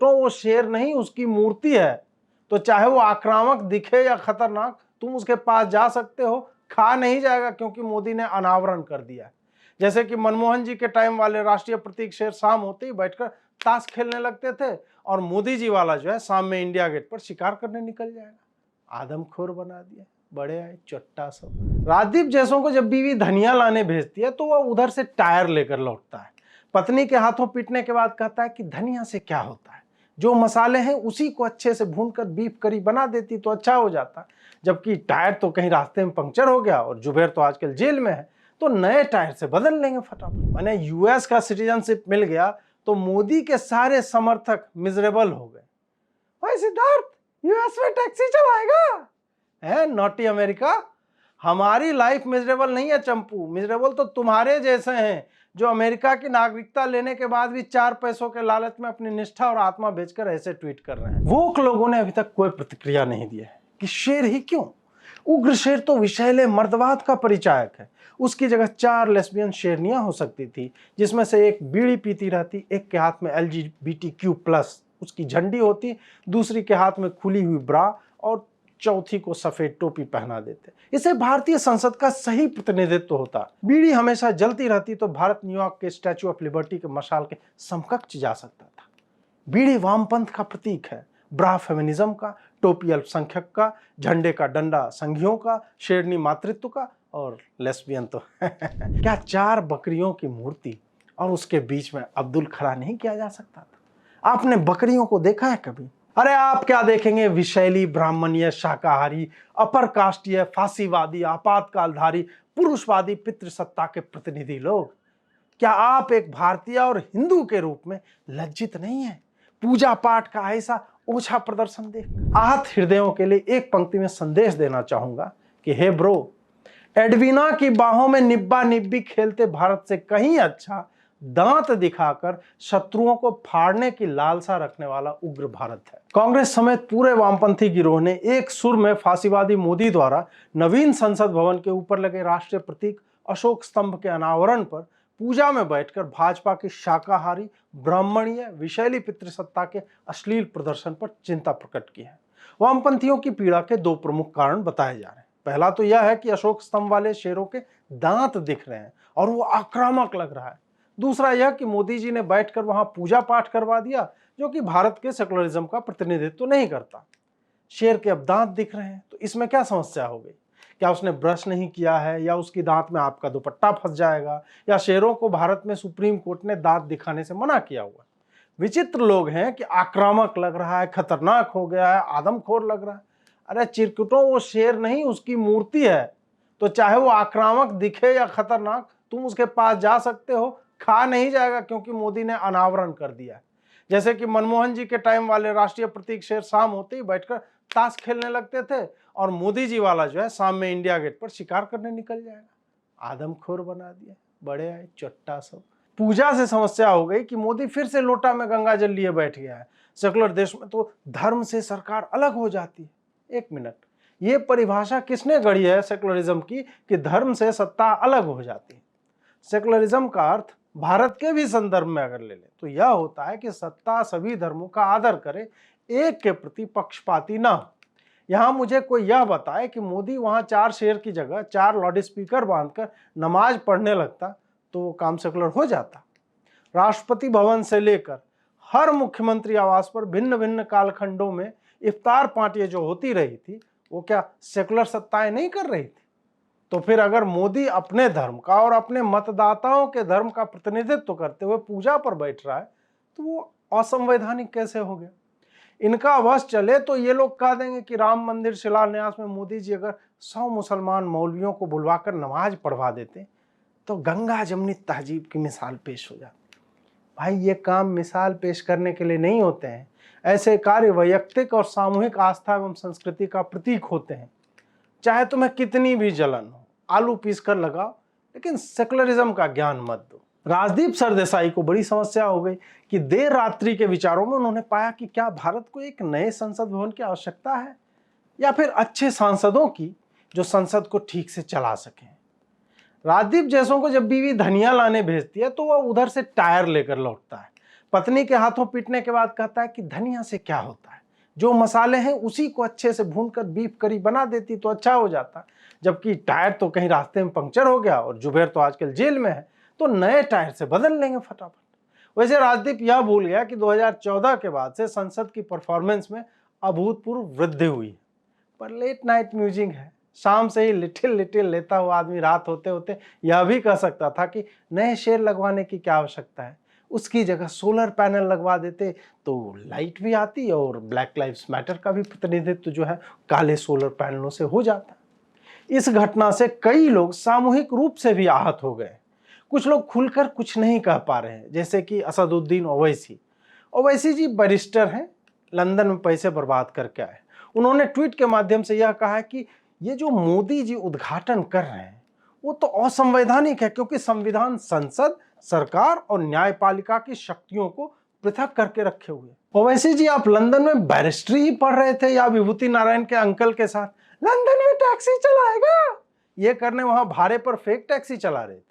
तो वो शेर नहीं उसकी मूर्ति है, तो चाहे वो आक्रामक दिखे या खतरनाक, तुम उसके पास जा सकते हो, खा नहीं जाएगा क्योंकि मोदी ने अनावरण कर दिया है। जैसे कि मनमोहन जी के टाइम वाले राष्ट्रीय प्रतीक शेर शाम होते ही बैठकर ताश खेलने लगते थे, और मोदी जी वाला जो है शाम में इंडिया गेट पर शिकार करने निकल जाएगा। आदमखोर बना दिया, बड़े आए चट्टा सब। राजदीप जैसों को जब बीवी धनिया लाने भेजती है तो वह उधर से टायर लेकर लौटता है। पत्नी के हाथों पीटने के बाद कहता है कि धनिया से क्या होता है, जो मसाले हैं उसी को अच्छे से भूनकर बीफ करी बना देती तो अच्छा हो जाता। जबकि टायर तो कहीं रास्ते में पंक्चर हो गया और जुबेर तो आजकल जेल में है, तो नए टायर से बदल लेंगे फटाफट। मैंने यूएस का सिटीजनशिप मिल गया तो मोदी के सारे समर्थक मिजरेबल हो गए। भाई सिद्धार्थ, यूएस में टैक्सी चलाएगा है? नॉटी अमेरिका, हमारी लाइफ मिजरेबल नहीं है चंपू, मिजरेबल तो तुम्हारे जैसे हैं जो अमेरिका की नागरिकता लेने के बाद भी 4 पैसों के लालच में अपनी निष्ठा और आत्मा बेचकर ऐसे ट्वीट कर रहे हैं। वोक लोगों ने अभी तक कोई प्रतिक्रिया नहीं दी है कि शेर ही क्यों, उग्र शेर तो विषैले मर्दवाद का परिचायक है। उसकी जगह 4 लेस्बियन शेरनियां हो सकती थी, जिसमें से एक बीड़ी पीती रहती, एक के हाथ में LGBTQ+ उसकी झंडी होती, दूसरी के हाथ में खुली हुई ब्रा और चौथी को सफेद टोपी पहना देते। इसे भारतीय संसद का सही प्रतिनिधित्व होता। बीड़ी हमेशा जलती रहती तो भारत न्यूयॉर्क के स्टैच्यू ऑफ लिबर्टी के मशाल के समकक्ष जा सकता था। बीड़ी वामपंथ का प्रतीक है, ब्रा फेमिनिज्म का, टोपी अल्पसंख्यक का, झंडे का डंडा संघियों का, शेरनी मातृत्व का, और लेस्बियन तो क्या 4 बकरियों की मूर्ति और उसके बीच में अब्दुल खड़ा नहीं किया जा सकता था? आपने बकरियों को देखा है कभी? अरे आप क्या देखेंगे, विषैली, ब्राह्मणीय, शाकाहारी, अपर कास्टीय, फांसीवादी, आपातकालधारी, पुरुषवादी पितृसत्ता के प्रतिनिधि लोग। क्या आप एक भारतीय और हिंदू के रूप में लज्जित नहीं है पूजा पाठ का ऐसा ओछा प्रदर्शन देख? आहत हृदयों के लिए एक पंक्ति में संदेश देना चाहूंगा कि हे ब्रो, एडवीना की बाहों में निब्बा निब्बी खेलते भारत से कहीं अच्छा दांत दिखाकर शत्रुओं को फाड़ने की लालसा रखने वाला उग्र भारत है। कांग्रेस समेत पूरे वामपंथी गिरोह ने एक सुर में फांसीवादी मोदी द्वारा नवीन संसद भवन के ऊपर लगे राष्ट्रीय प्रतीक अशोक स्तंभ के अनावरण पर पूजा में बैठकर भाजपा की शाकाहारी, ब्राह्मणीय, विषैली पितृसत्ता के अश्लील प्रदर्शन पर चिंता प्रकट की है। वामपंथियों की पीड़ा के 2 प्रमुख कारण बताए जा रहे हैं। पहला तो यह है कि अशोक स्तंभ वाले शेरों के दांत दिख रहे हैं और वो आक्रामक लग रहा है। दूसरा यह कि मोदी जी ने बैठकर वहां पूजा पाठ करवा दिया, जो कि भारत के सेकुलरिज्म का प्रतिनिधित्व नहीं करता। शेर के अब दांत दिख रहे हैं तो इसमें क्या समस्या हो गई? क्या उसने ब्रश नहीं किया है, या उसकी दांत में आपका दुपट्टा फंस जाएगा, या शेरों को भारत में सुप्रीम कोर्ट ने दांत दिखाने से मना किया हुआ? विचित्र लोग हैं कि आक्रामक लग रहा है, खतरनाक हो गया है, आदमखोर लग रहा है। अरे चिरकुटों, वो शेर नहीं उसकी मूर्ति है, तो चाहे वो आक्रामक दिखे या खतरनाक, तुम उसके पास जा सकते हो, खा नहीं जाएगा क्योंकि मोदी ने अनावरण कर दिया है। जैसे कि मनमोहन जी के टाइम वाले राष्ट्रीय प्रतीक शेर शाम होते ही बैठकर ताश खेलने लगते थे, और मोदी जी वाला जो है शाम में इंडिया गेट पर शिकार करने निकल जाएगा। आदमखोर बना दिया, बड़े आए चट्टा सब। पूजा से समस्या हो गई कि मोदी फिर से लोटा में गंगा जल लिए बैठ गया है। सेकुलर देश में तो धर्म से सरकार अलग हो जाती है। एक मिनट, ये परिभाषा किसने गढ़ी है सेकुलरिज्म की कि धर्म से सत्ता अलग हो जाती है? सेकुलरिज्म का अर्थ भारत के भी संदर्भ में अगर ले ले तो यह होता है कि सत्ता सभी धर्मों का आदर करे, एक के प्रति पक्षपाती ना हो। यहां मुझे कोई यह बताए कि मोदी वहां 4 शेर की जगह 4 लाउड स्पीकर बांधकर नमाज पढ़ने लगता तो वो काम सेकुलर हो जाता? राष्ट्रपति भवन से लेकर हर मुख्यमंत्री आवास पर भिन्न भिन्न कालखंडों में इफ्तार पार्टियां जो होती रही थी, वो क्या सेकुलर सत्ताएं नहीं कर रही थी? तो फिर अगर मोदी अपने धर्म का और अपने मतदाताओं के धर्म का प्रतिनिधित्व करते हुए पूजा पर बैठ रहा है, तो वो असंवैधानिक कैसे हो गया? इनका वश चले तो ये लोग कह देंगे कि राम मंदिर शिलान्यास में मोदी जी अगर 100 मुसलमान मौलवियों को बुलवाकर नमाज पढ़वा देते तो गंगा जमुनी तहजीब की मिसाल पेश हो जाती। भाई, ये काम मिसाल पेश करने के लिए नहीं होते हैं। ऐसे कार्य वैयक्तिक और सामूहिक आस्था एवं संस्कृति का प्रतीक होते हैं। चाहे तुम्हें कितनी भी जलन हो, आलू पीस कर लगाओ, लेकिन सेकुलरिज्म का ज्ञान मत दो। राजदीप सरदेसाई को बड़ी समस्या हो गई कि देर रात्रि के विचारों में उन्होंने पाया कि क्या भारत को एक नए संसद भवन की आवश्यकता है, या फिर अच्छे सांसदों की जो संसद को ठीक से चला सकें। राजदीप जैसों को जब बीवी धनिया लाने भेजती है तो वह उधर से टायर लेकर लौटता है। पत्नी के हाथों पीटने के बाद कहता है कि धनिया से क्या होता है, जो मसाले हैं उसी को अच्छे से भूनकर बीफ करी बना देती तो अच्छा हो जाता। जबकि टायर तो कहीं रास्ते में पंक्चर हो गया और जुबेर तो आजकल जेल में है, तो नए टायर से बदल लेंगे फटाफट। वैसे राजदीप यह भूल गया कि 2014 के बाद से संसद की परफॉर्मेंस में अभूतपूर्व वृद्धि हुई है। पर लेट नाइट म्यूजिक है, शाम से ही लिटिल लिटिल लेता हुआ आदमी रात होते होते यह भी कह सकता था कि नए शेर लगवाने की क्या आवश्यकता है, उसकी जगह सोलर पैनल लगवा देते तो लाइट भी आती और ब्लैक लाइव्स मैटर का भी प्रतिनिधित्व जो है काले सोलर पैनलों से हो जाता। इस घटना से कई लोग सामूहिक रूप से भी आहत हो गए। कुछ लोग खुलकर कुछ नहीं कह पा रहे हैं, जैसे कि असदुद्दीन ओवैसी। ओवैसी जी बैरिस्टर हैं, लंदन में पैसे बर्बाद करके आए। उन्होंने ट्वीट के माध्यम से यह कहा कि ये जो मोदी जी उद्घाटन कर रहे हैं वो तो असंवैधानिक है, क्योंकि संविधान संसद, सरकार और न्यायपालिका की शक्तियों को पृथक करके रखे हुए। ओवैसी जी, आप लंदन में बैरिस्ट्री ही पढ़ रहे थे या विभूति नारायण के अंकल के साथ लंदन में टैक्सी चलाएगा ये करने वहां भाड़े पर फेक टैक्सी चला रहे थे?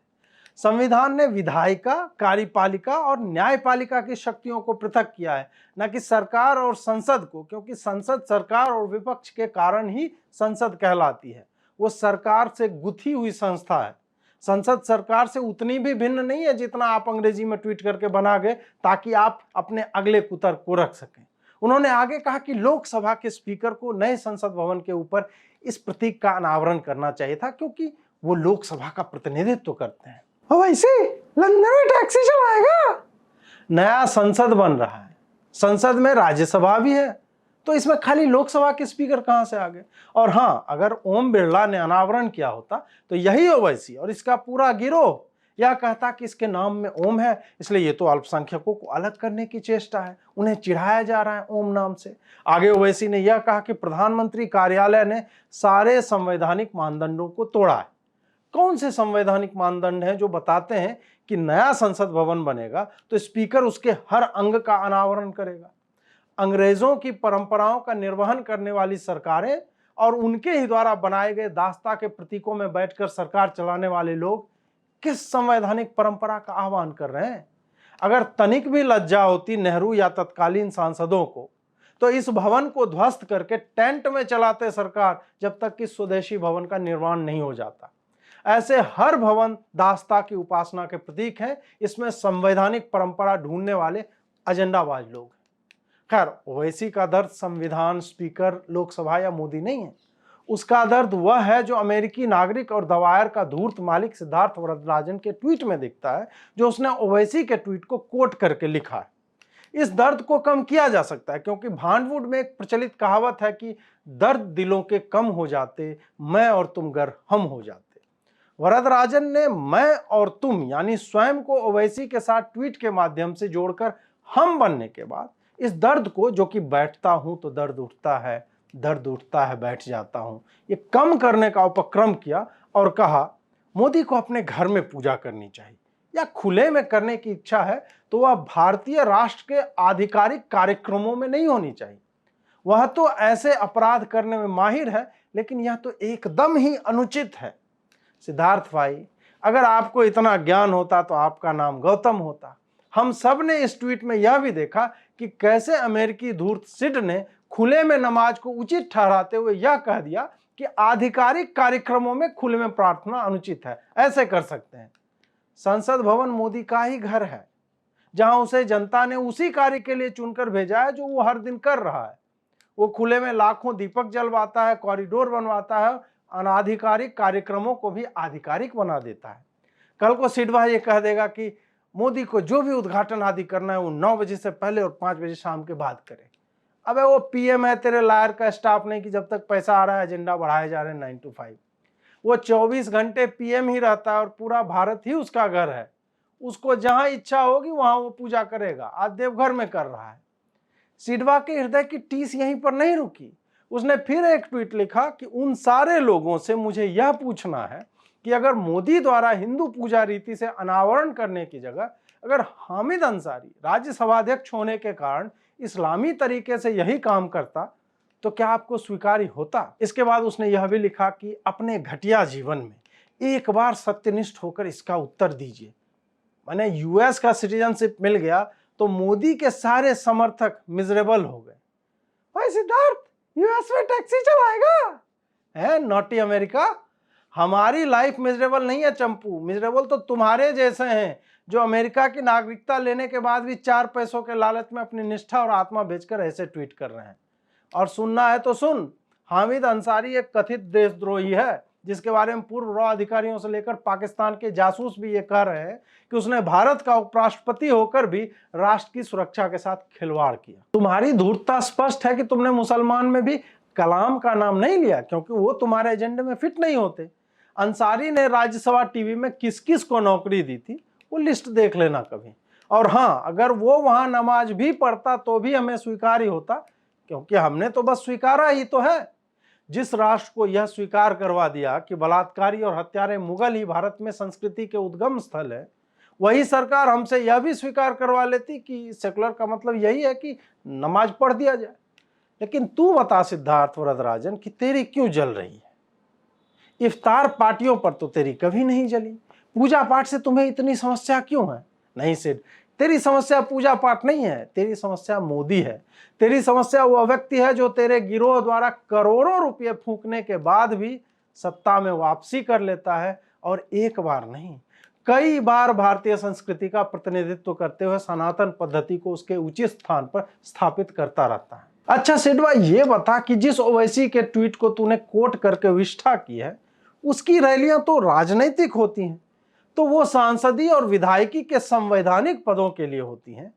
संविधान ने विधायिका, कार्यपालिका और न्यायपालिका की शक्तियों को पृथक किया है, न कि सरकार और संसद को, क्योंकि संसद सरकार और विपक्ष के कारण ही संसद कहलाती है। वो सरकार से गुथी हुई संस्था है। संसद सरकार से उतनी भी भिन्न नहीं है जितना आप अंग्रेजी में ट्वीट करके बना गए ताकि आप अपने अगले कुतर्क को रख सकें। उन्होंने आगे कहा कि लोकसभा के स्पीकर को नए संसद भवन के ऊपर इस प्रतीक का अनावरण करना चाहिए था, क्योंकि वो लोकसभा का प्रतिनिधित्व करते हैं। वैसे लंदन में टैक्सी चलाएगा? नया संसद बन रहा है, संसद में राज्यसभा भी है, तो इसमें खाली लोकसभा के स्पीकर कहां से आ गए? और हां, अगर ओम बिरला ने अनावरण किया होता तो यही ओवैसी और इसका पूरा गिरोह यह कहता कि इसके नाम में ओम है, इसलिए ये तो अल्पसंख्यकों को अलग करने की चेष्टा है, उन्हें चिढ़ाया जा रहा है ओम नाम से। आगे ओवैसी ने यह कहा कि प्रधानमंत्री कार्यालय ने सारे संवैधानिक मानदंडों को तोड़ा है। कौन से संवैधानिक मानदंड हैं जो बताते हैं कि नया संसद भवन बनेगा तो स्पीकर उसके हर अंग का अनावरण करेगा? अंग्रेजों की परंपराओं का निर्वहन करने वाली सरकारें और उनके ही द्वारा बनाए गए दास्ता के प्रतीकों में बैठकर सरकार चलाने वाले लोग किस संवैधानिक परंपरा का आह्वान कर रहे हैं? अगर तनिक भी लज्जा होती नेहरू या तत्कालीन सांसदों को, तो इस भवन को ध्वस्त करके टेंट में चलाते सरकार, जब तक कि स्वदेशी भवन का निर्माण नहीं हो जाता। ऐसे हर भवन दास्ता की उपासना के प्रतीक हैं। इसमें संवैधानिक परंपरा ढूंढने वाले एजेंडाबाज लोग। खैर, ओवैसी का दर्द संविधान, स्पीकर, लोकसभा या मोदी नहीं है। उसका दर्द वह है जो अमेरिकी नागरिक और दवायर का धूर्त मालिक सिद्धार्थ वरदराजन के ट्वीट में दिखता है, जो उसने ओवैसी के ट्वीट को कोट करके लिखा है। इस दर्द को कम किया जा सकता है, क्योंकि भांडवुड में एक प्रचलित कहावत है कि दर्द दिलों के कम हो जाते, मैं और तुम गर हम हो जाते। वरदराजन ने मैं और तुम यानी स्वयं को ओवैसी के साथ ट्वीट के माध्यम से जोड़कर हम बनने के बाद इस दर्द को, जो कि बैठता हूं तो दर्द उठता है, दर्द उठता है बैठ जाता हूं, ये कम करने का उपक्रम किया और कहा मोदी को अपने घर में पूजा करनी चाहिए, या खुले में करने की इच्छा है तो वह भारतीय राष्ट्र के आधिकारिक कार्यक्रमों में नहीं होनी चाहिए। वह तो ऐसे अपराध करने में माहिर है, लेकिन यह तो एकदम ही अनुचित है। सिद्धार्थ भाई, अगर आपको इतना ज्ञान होता तो आपका नाम गौतम होता। हम सब ने इस ट्वीट में यह भी देखा कि कैसे अमेरिकी धूर्त सिड ने खुले में नमाज को उचित ठहराते हुए यह कह दिया कि आधिकारिक कार्यक्रमों में खुले में प्रार्थना अनुचित है, ऐसे कर सकते हैं। संसद भवन मोदी का ही घर है, जहां उसे जनता ने उसी कार्य के लिए चुनकर भेजा है जो वो हर दिन कर रहा है। वो खुले में लाखों दीपक जलवाता है, कॉरिडोर बनवाता है, अनाधिकारिक कार्यक्रमों को भी आधिकारिक बना देता है। कल को सिडवा ये कह देगा कि मोदी को जो भी उद्घाटन आदि करना है वो 9 बजे से पहले और 5 बजे शाम के बाद करे। अबे वो पीएम है, तेरे लायर का स्टाफ नहीं कि जब तक पैसा आ रहा है एजेंडा बढ़ाए जा रहे हैं 9 to 5। वो 24 घंटे पीएम ही रहता है और पूरा भारत ही उसका घर है। उसको जहां इच्छा होगी वहां वो पूजा करेगा। आज देवघर में कर रहा है। सिडवा के हृदय की टीस यहीं पर नहीं रुकी। उसने फिर एक ट्वीट लिखा कि उन सारे लोगों से मुझे यह पूछना है कि अगर मोदी द्वारा हिंदू पूजा रीति से अनावरण करने की जगह अगर हामिद अंसारी राज्यसभा अध्यक्ष होने के कारण इस्लामी तरीके से यही काम करता तो क्या आपको स्वीकार्य होता? इसके बाद उसने यह भी लिखा कि अपने घटिया जीवन में एक बार सत्यनिष्ठ होकर इसका उत्तर दीजिए। मैंने यूएस का सिटीजनशिप मिल गया तो मोदी के सारे समर्थक मिजरेबल हो गए। भाई सिद्धार्थ, यूएस में टैक्सी चलाएगा है? नॉटी अमेरिका, हमारी लाइफ मिजरेबल नहीं है चंपू, मिजरेबल तो तुम्हारे जैसे हैं जो अमेरिका की नागरिकता लेने के बाद भी 4 पैसों के लालच में अपनी निष्ठा और आत्मा बेचकर ऐसे ट्वीट कर रहे हैं। और सुनना है तो सुन, हामिद अंसारी एक कथित देशद्रोही है जिसके बारे में पूर्व रॉ अधिकारियों से लेकर पाकिस्तान के जासूस भी ये कह रहे हैं कि उसने भारत का उपराष्ट्रपति होकर भी राष्ट्र की सुरक्षा के साथ खिलवाड़ किया। तुम्हारी धूर्तता स्पष्ट है कि तुमने मुसलमान में भी कलाम का नाम नहीं लिया क्योंकि वो तुम्हारे एजेंडे में फिट नहीं होते। अंसारी ने राज्यसभा टीवी में किस किस को नौकरी दी थी वो लिस्ट देख लेना कभी। और हाँ, अगर वो वहां नमाज भी पढ़ता तो भी हमें स्वीकार ही होता, क्योंकि हमने तो बस स्वीकारा ही तो है। जिस राष्ट्र को यह स्वीकार करवा दिया कि बलात्कारी और हत्यारे मुगल ही भारत में संस्कृति के उद्गम स्थल है, वही सरकार हमसे यह भी स्वीकार करवा लेती कि सेकुलर का मतलब यही है कि नमाज पढ़ दिया जाए। लेकिन तू बता सिद्धार्थ वरदराजन कि तेरी क्यों जल रही है? इफ्तार पार्टियों पर तो तेरी कभी नहीं जली, पूजा पाठ से तुम्हें इतनी समस्या क्यों है? नहीं सिद्ध, तेरी समस्या पूजा पाठ नहीं है, तेरी समस्या मोदी है। तेरी समस्या वह व्यक्ति है जो तेरे गिरोह द्वारा करोड़ों रुपए फूंकने के बाद भी सत्ता में वापसी कर लेता है और एक बार नहीं कई बार भारतीय संस्कृति का प्रतिनिधित्व करते हुए सनातन पद्धति को उसके उचित स्थान पर स्थापित करता रहता है। अच्छा सिडवा, ये बता कि जिस ओवैसी के ट्वीट को तूने कोट करके विष्ठा की है उसकी रैलियां तो राजनीतिक होती हैं, तो वो सांसदीय और विधायकी के संवैधानिक पदों के लिए होती हैं,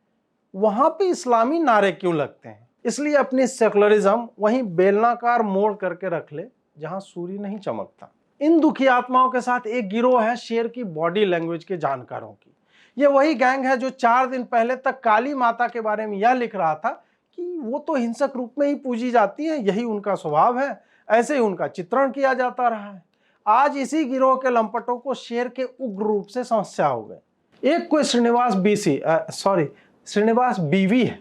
वहां पे इस्लामी नारे क्यों लगते हैं? इसलिए अपनी सेकुलरिज्म वहीं बेलनाकार मोड़ करके रख ले जहां सूर्य नहीं चमकता। इन दुखी आत्माओं के साथ एक गिरोह है शेर की बॉडी लैंग्वेज के जानकारों की। ये वही गैंग है जो 4 दिन पहले तक काली माता के बारे में यह लिख रहा था कि वो तो हिंसक रूप में ही पूजी जाती है, यही उनका स्वभाव है, ऐसे ही उनका चित्रण किया जाता रहा है। आज इसी गिरोह के लंपटों को शेर के उग्र रूप से समस्या हो गई। एक कोई श्रीनिवास बीवी है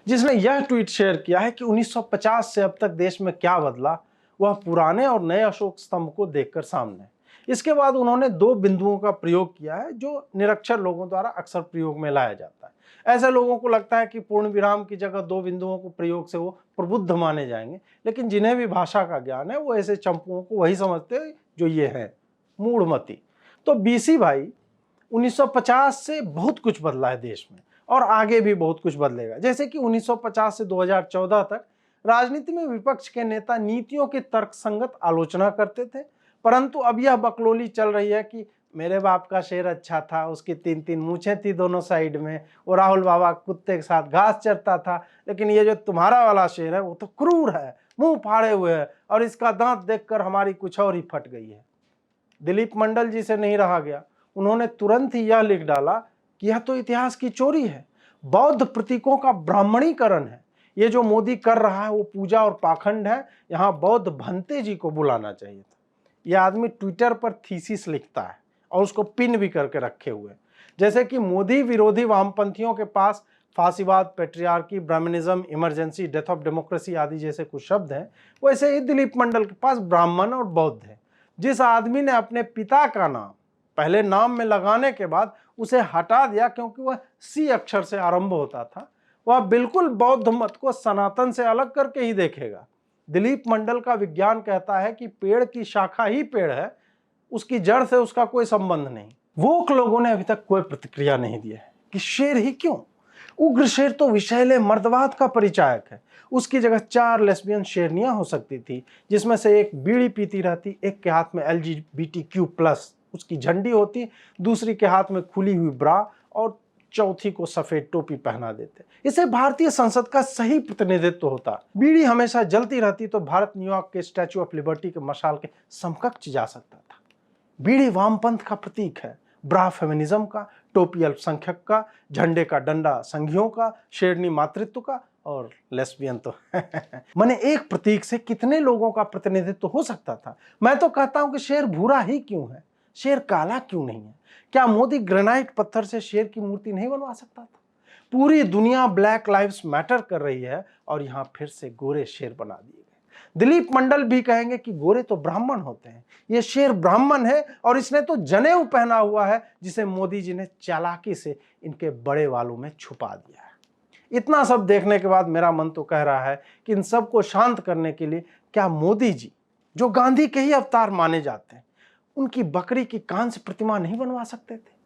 जिसने यह ट्वीट शेयर किया है कि 1950 से अब तक देश में क्या बदला वह पुराने और नए अशोक स्तंभ को देखकर सामने। इसके बाद उन्होंने 2 बिंदुओं का प्रयोग किया है जो निरक्षर लोगों द्वारा अक्सर प्रयोग में लाया जाता है। ऐसे लोगों को लगता है कि पूर्ण विराम की जगह 2 बिंदुओं को प्रयोग से वो प्रबुद्ध माने जाएंगे, लेकिन जिन्हें भी भाषा का ज्ञान है वो ऐसे चंपुओं को वही समझते हैं जो ये है, मूढ़मती। तो बीसी भाई, 1950 से बहुत कुछ बदला है देश में और आगे भी बहुत कुछ बदलेगा। जैसे कि 1950 से 2014 तक राजनीति में विपक्ष के नेता नीतियों की तर्कसंगत आलोचना करते थे, परंतु अब यह बकलोली चल रही है कि मेरे बाप का शेर अच्छा था, उसकी 3-3 मूछें थी दोनों साइड में, वो राहुल बाबा कुत्ते के साथ घास चरता था, लेकिन ये जो तुम्हारा वाला शेर है वो तो क्रूर है, मुंह फाड़े हुए है और इसका दांत देखकर हमारी कुछ और ही फट गई है। दिलीप मंडल जी से नहीं रहा गया, उन्होंने तुरंत ही यह लिख डाला कि यह तो इतिहास की चोरी है, बौद्ध प्रतीकों का ब्राह्मणीकरण है, ये जो मोदी कर रहा है वो पूजा और पाखंड है, यहाँ बौद्ध भंते जी को बुलाना चाहिए था। यह आदमी ट्विटर पर थीसिस लिखता है और उसको पिन भी करके रखे हुए। जैसे कि मोदी विरोधी वामपंथियों के पास फांसीवाद, patriarchy, Brahminism, emergency, death of democracy आदि जैसे कुछ शब्द हैं, वैसे ही दिलीप मंडल के पास ब्राह्मण और बौद्ध है। जिस आदमी ने अपने पिता का नाम पहले नाम में लगाने के बाद उसे हटा दिया क्योंकि वह सी अक्षर से आरंभ होता था, वह बिल्कुल बौद्ध मत को सनातन से अलग करके ही देखेगा। दिलीप मंडल का विज्ञान कहता है कि पेड़ की शाखा ही पेड़ है, उसकी जड़ से उसका कोई संबंध नहीं। वोक लोगों ने अभी तक कोई प्रतिक्रिया नहीं दी है कि शेर ही क्यों? उग्र शेर तो विषैले मर्दवाद का परिचायक है। उसकी जगह 4 लेस्बियन शेरनियां हो सकती थी, जिसमें से एक बीड़ी पीती रहती, एक के हाथ में LGBTQ+ उसकी झंडी होती, दूसरी के हाथ में खुली हुई ब्रा और चौथी को सफेद टोपी पहना देते। इसे भारतीय संसद का सही प्रतिनिधित्व होता। बीड़ी हमेशा जलती रहती तो भारत न्यूयॉर्क के स्टैच्यू ऑफ लिबर्टी के मशाल के समकक्ष जा सकता था। बीड़ी वामपंथ का प्रतीक है, ब्रा फेमिनिज्म का, टोपी अल्पसंख्यक का, झंडे का डंडा संघियों का, शेरनी मातृत्व का और लेस्बियन तो माने एक प्रतीक से कितने लोगों का प्रतिनिधित्व हो सकता था। मैं तो कहता हूं कि शेर भूरा ही क्यों है, शेर काला क्यों नहीं है? क्या मोदी ग्रेनाइट पत्थर से शेर की मूर्ति नहीं बनवा सकता था? पूरी दुनिया ब्लैक लाइव्स मैटर कर रही है और यहां फिर से गोरे शेर बना दिए गए। दिलीप मंडल भी कहेंगे कि गोरे तो ब्राह्मण होते हैं, ये शेर ब्राह्मण है और इसने तो जनेऊ पहना हुआ है जिसे मोदी जी ने चालाकी से इनके बड़े बालों में छुपा दिया है। इतना सब देखने के बाद मेरा मन तो कह रहा है कि इन सब को शांत करने के लिए क्या मोदी जी, जो गांधी के ही अवतार माने जाते हैं, उनकी बकरी की कान से प्रतिमा नहीं बनवा सकते थे?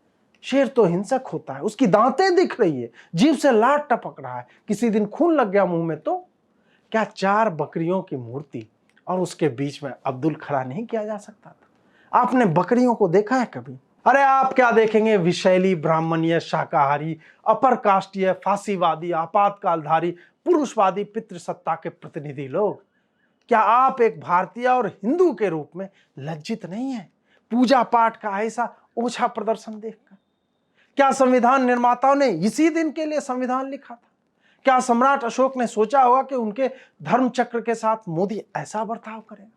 शेर तो हिंसक होता है, उसकी दांतें दिख रही है, जीभ से लाट टपक रहा है, किसी दिन खून लग गया मुंह में तो क्या 4 बकरियों की मूर्ति और उसके बीच में अब्दुल खड़ा नहीं किया जा सकता था? आपने बकरियों को देखा है कभी? अरे आप क्या देखेंगे, विषैली, ब्राह्मणीय, शाकाहारी, अपर कास्टीय, फांसीवादी, आपातकालधारी, पुरुषवादी पितृसत्ता के प्रतिनिधि लोग। क्या आप एक भारतीय और हिंदू के रूप में लज्जित नहीं है पूजा पाठ का ऐसा ओछा प्रदर्शन देखकर? क्या संविधान निर्माताओं ने इसी दिन के लिए संविधान लिखा था? क्या सम्राट अशोक ने सोचा होगा कि उनके धर्म चक्र के साथ मोदी ऐसा बर्ताव करेगा?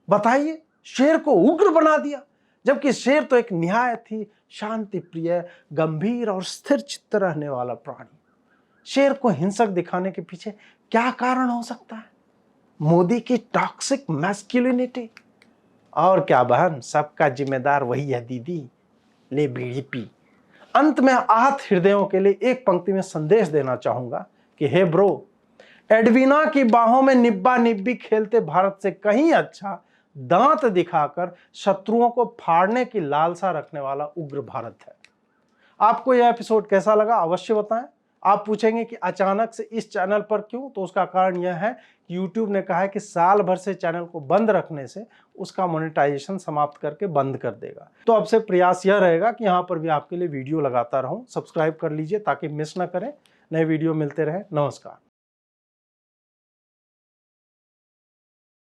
बताइए, शेर को उग्र बना दिया, जबकि शेर तो एक निहायत ही शांति प्रिय, गंभीर और स्थिर चित्त रहने वाला प्राणी। शेर को हिंसक दिखाने के पीछे क्या कारण हो सकता है? मोदी की टॉक्सिक मैस्कुलिनिटी। और क्या बहन, सबका जिम्मेदार वही है दीदी, ले बीड़ी पी। अंत में आहत हृदयों के लिए एक पंक्ति में संदेश देना चाहूंगा कि हे ब्रो, एडवीना की बाहों में निब्बा निब्बी खेलते भारत से कहीं अच्छा दांत दिखाकर शत्रुओं को फाड़ने की लालसा रखने वाला उग्र भारत है। आपको यह एपिसोड कैसा लगा अवश्य बताएं। आप पूछेंगे कि अचानक से इस चैनल पर क्यों, तो उसका कारण यह है कि YouTube ने कहा है कि साल भर से चैनल को बंद रखने से उसका मोनेटाइजेशन समाप्त करके बंद कर देगा। तो अब से प्रयास यह रहेगा कि यहाँ पर भी आपके लिए वीडियो लगाता रहूं। सब्सक्राइब कर लीजिए ताकि मिस ना करें, नए वीडियो मिलते रहे। नमस्कार।